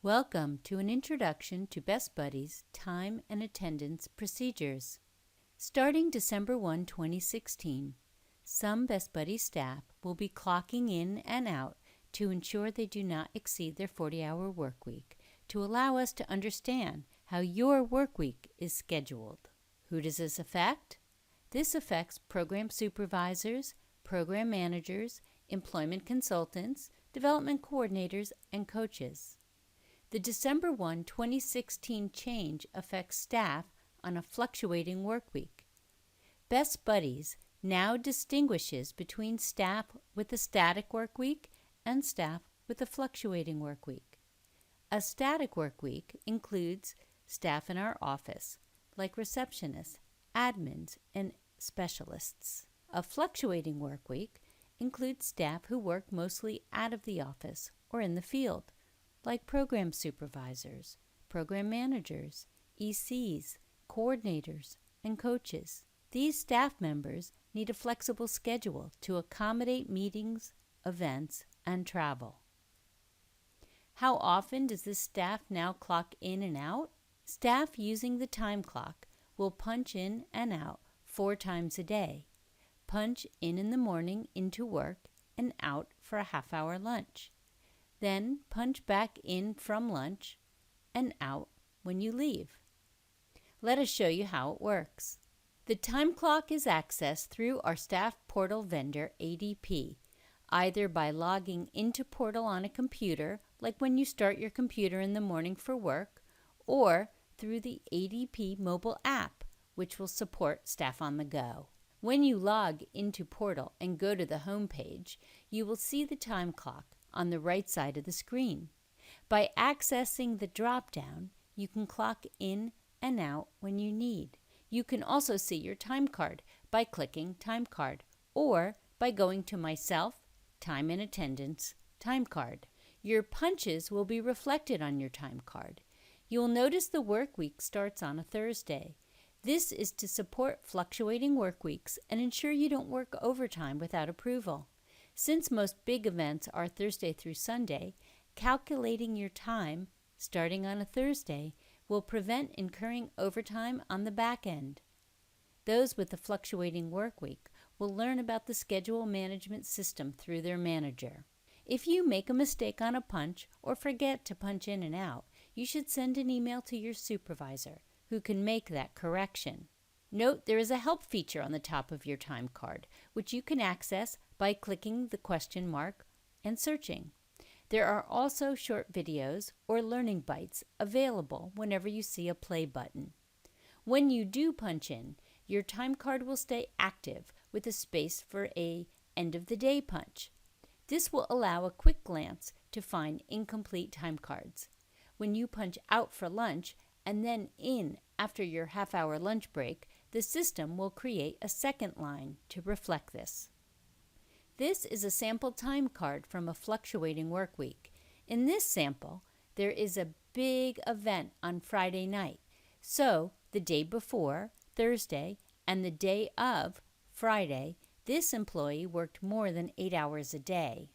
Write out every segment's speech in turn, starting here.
Welcome to an introduction to Best Buddy's time and attendance procedures. Starting December 1, 2016, some Best Buddy staff will be clocking in and out to ensure they do not exceed their 40-hour work week to allow us to understand how your work week is scheduled. Who does this affect? This affects program supervisors, program managers, employment consultants, development coordinators, and coaches. The December 1, 2016 change affects staff on a fluctuating work week. Best Buddies now distinguishes between staff with a static work week and staff with a fluctuating work week. A static work week includes staff in our office, like receptionists, admins, and specialists. A fluctuating work week includes staff who work mostly out of the office or in the field, like program supervisors, program managers, ECs, coordinators, and coaches. These staff members need a flexible schedule to accommodate meetings, events, and travel. How often does this staff now clock in and out? Staff using the time clock will punch in and out 4 times a day. Punch in the morning into work and out for a half-hour lunch. Then punch back in from lunch and out when you leave. Let us show you how it works. The time clock is accessed through our staff portal vendor, ADP, either by logging into portal on a computer, like when you start your computer in the morning for work, or through the ADP mobile app, which will support staff on the go. When you log into portal and go to the home page, you will see the time clock on the right side of the screen. By accessing the drop-down, you can clock in and out when you need. You can also see your time card by clicking Time Card or by going to Myself, Time and Attendance, Time Card. Your punches will be reflected on your time card. You will notice the work week starts on a Thursday. This is to support fluctuating work weeks and ensure you don't work overtime without approval. Since most big events are Thursday through Sunday, calculating your time starting on a Thursday will prevent incurring overtime on the back end. Those with a fluctuating work week will learn about the schedule management system through their manager. If you make a mistake on a punch or forget to punch in and out, you should send an email to your supervisor, who can make that correction. Note there is a help feature on the top of your time card, which you can access by clicking the question mark and searching. There are also short videos or learning bites available whenever you see a play button. When you do punch in, your time card will stay active with a space for a end of the day punch. This will allow a quick glance to find incomplete time cards. When you punch out for lunch and then in after your half-hour lunch break, the system will create a second line to reflect this. This is a sample time card from a fluctuating work week. In this sample, there is a big event on Friday night. So, the day before, Thursday, and the day of, Friday, this employee worked more than 8 hours a day.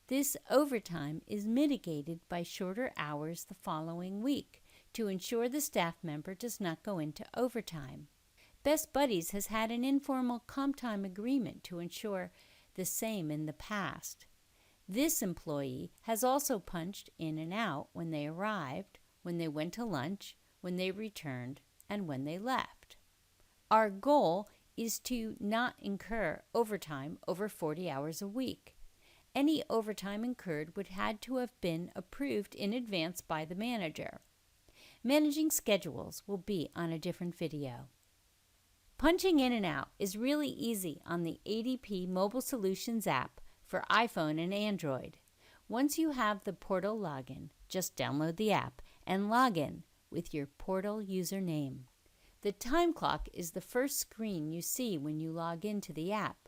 This overtime is mitigated by shorter hours the following week to ensure the staff member does not go into overtime. Best Buddies has had an informal comp time agreement to ensure the same in the past. This employee has also punched in and out when they arrived, when they went to lunch, when they returned, and when they left. Our goal is to not incur overtime over 40 hours a week. Any overtime incurred would had to have been approved in advance by the manager. Managing schedules will be on a different video. Punching in and out is really easy on the ADP Mobile Solutions app for iPhone and Android. Once you have the portal login, just download the app and log in with your portal username. The time clock is the first screen you see when you log into the app.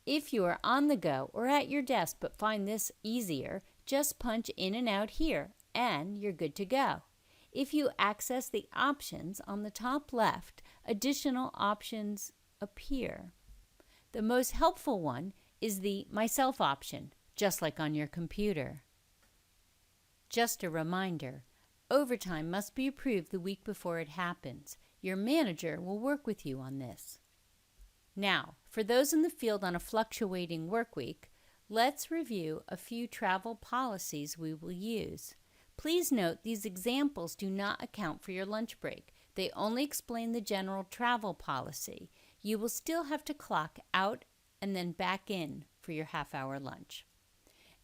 If you are on the go or at your desk but find this easier, just punch in and out here and you're good to go. If you access the options on the top left, additional options appear. The most helpful one is the Myself option, just like on your computer. Just a reminder, overtime must be approved the week before it happens. Your manager will work with you on this. Now, for those in the field on a fluctuating work week, let's review a few travel policies we will use. Please note these examples do not account for your lunch break. They only explain the general travel policy. You will still have to clock out and then back in for your half-hour lunch.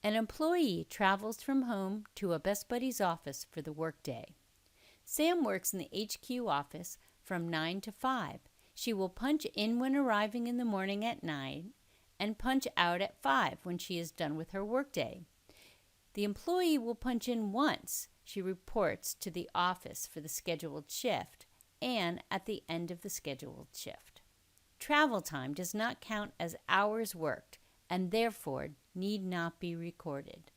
An employee travels from home to a Best Buddies office for the workday. Sam works in the HQ office from 9 to 5. She will punch in when arriving in the morning at 9 and punch out at 5 when she is done with her workday. The employee will punch in once she reports to the office for the scheduled shift and at the end of the scheduled shift. Travel time does not count as hours worked and therefore need not be recorded.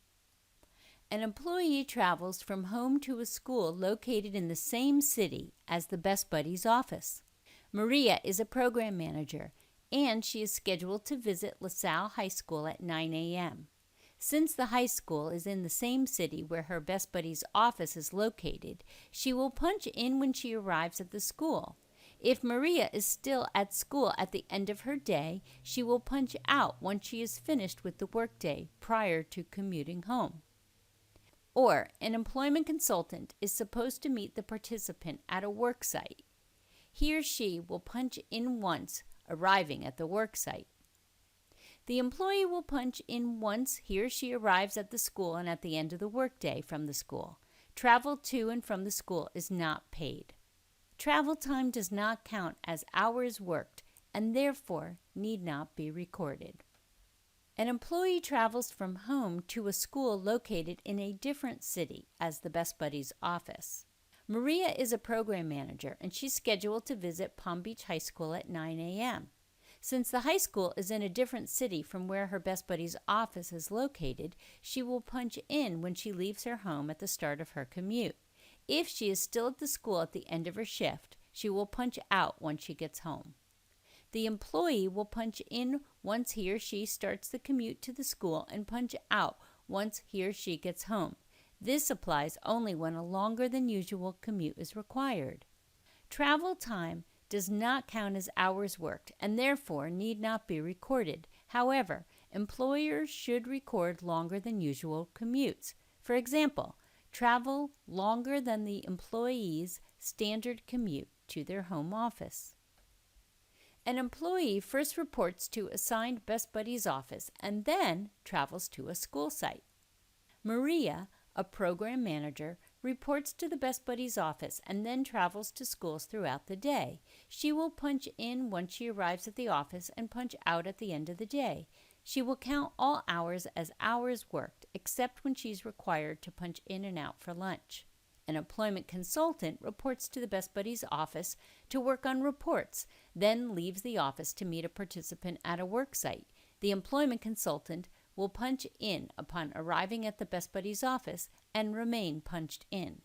An employee travels from home to a school located in the same city as the Best Buddies office. Maria is a program manager, and she is scheduled to visit LaSalle High School at 9 a.m. Since the high school is in the same city where her Best Buddies office is located, she will punch in when she arrives at the school. If Maria is still at school at the end of her day, she will punch out once she is finished with the workday prior to commuting home. Or, an employment consultant is supposed to meet the participant at a work site. He or she will punch in once arriving at the work site. The employee will punch in once he or she arrives at the school and at the end of the workday from the school. Travel to and from the school is not paid. Travel time does not count as hours worked and therefore need not be recorded. An employee travels from home to a school located in a different city as the Best Buddies office. Maria is a program manager and she's scheduled to visit Palm Beach High School at 9 a.m. Since the high school is in a different city from where her Best Buddies office is located, she will punch in when she leaves her home at the start of her commute. If she is still at the school at the end of her shift, she will punch out once she gets home. The employee will punch in once he or she starts the commute to the school and punch out once he or she gets home. This applies only when a longer than usual commute is required. Travel time does not count as hours worked and therefore need not be recorded. However, employers should record longer than usual commutes. For example, travel longer than the employee's standard commute to their home office. An employee first reports to assigned Best Buddies office and then travels to a school site. Maria, a program manager, reports to the Best Buddies office and then travels to schools throughout the day. She will punch in once she arrives at the office and punch out at the end of the day. She will count all hours as hours worked, except when she's required to punch in and out for lunch. An employment consultant reports to the Best Buddies office to work on reports, then leaves the office to meet a participant at a work site. The employment consultant will punch in upon arriving at the Best Buddies office and remain punched in.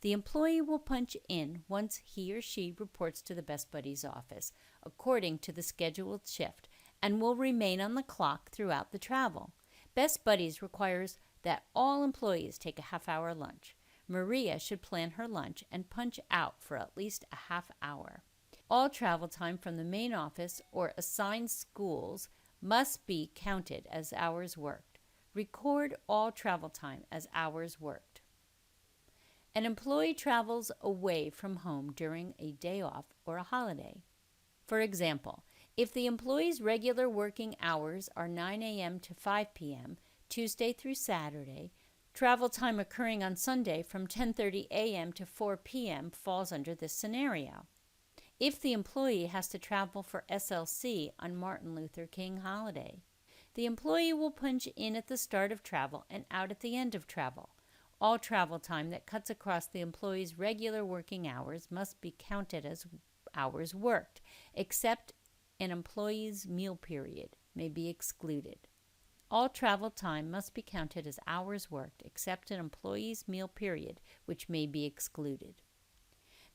The employee will punch in once he or she reports to the Best Buddies office, according to the scheduled shift, and will remain on the clock throughout the travel. Best Buddies requires that all employees take a half-hour lunch. Maria should plan her lunch and punch out for at least a half hour. All travel time from the main office or assigned schools must be counted as hours worked. Record all travel time as hours worked. An employee travels away from home during a day off or a holiday. For example, if the employee's regular working hours are 9 a.m. to 5 p.m., Tuesday through Saturday, travel time occurring on Sunday from 10:30 a.m. to 4 p.m. falls under this scenario. If the employee has to travel for SLC on Martin Luther King holiday, the employee will punch in at the start of travel and out at the end of travel. All travel time that cuts across the employee's regular working hours must be counted as hours worked, except an employee's meal period may be excluded. All travel time must be counted as hours worked, except an employee's meal period, which may be excluded.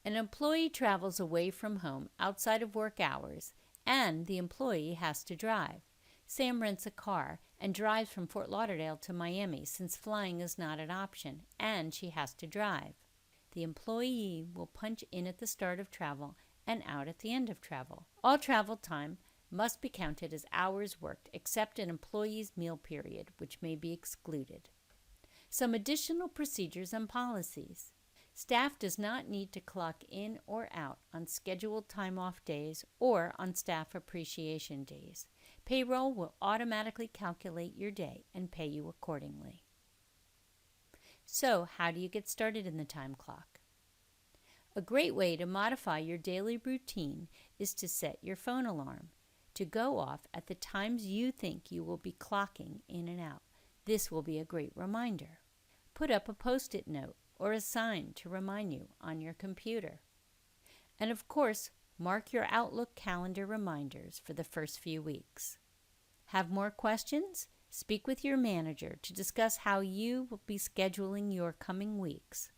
An employee travels away from home outside of work hours, and the employee has to drive. Sam rents a car and drives from Fort Lauderdale to Miami since flying is not an option and she has to drive. The employee will punch in at the start of travel and out at the end of travel. All travel time must be counted as hours worked except an employee's meal period, which may be excluded. Some additional procedures and policies. Staff does not need to clock in or out on scheduled time off days or on staff appreciation days. Payroll will automatically calculate your day and pay you accordingly. So, how do you get started in the time clock? A great way to modify your daily routine is to set your phone alarm to go off at the times you think you will be clocking in and out. This will be a great reminder. Put up a post-it note or a sign to remind you on your computer. And of course, mark your Outlook calendar reminders for the first few weeks. Have more questions? Speak with your manager to discuss how you will be scheduling your coming weeks.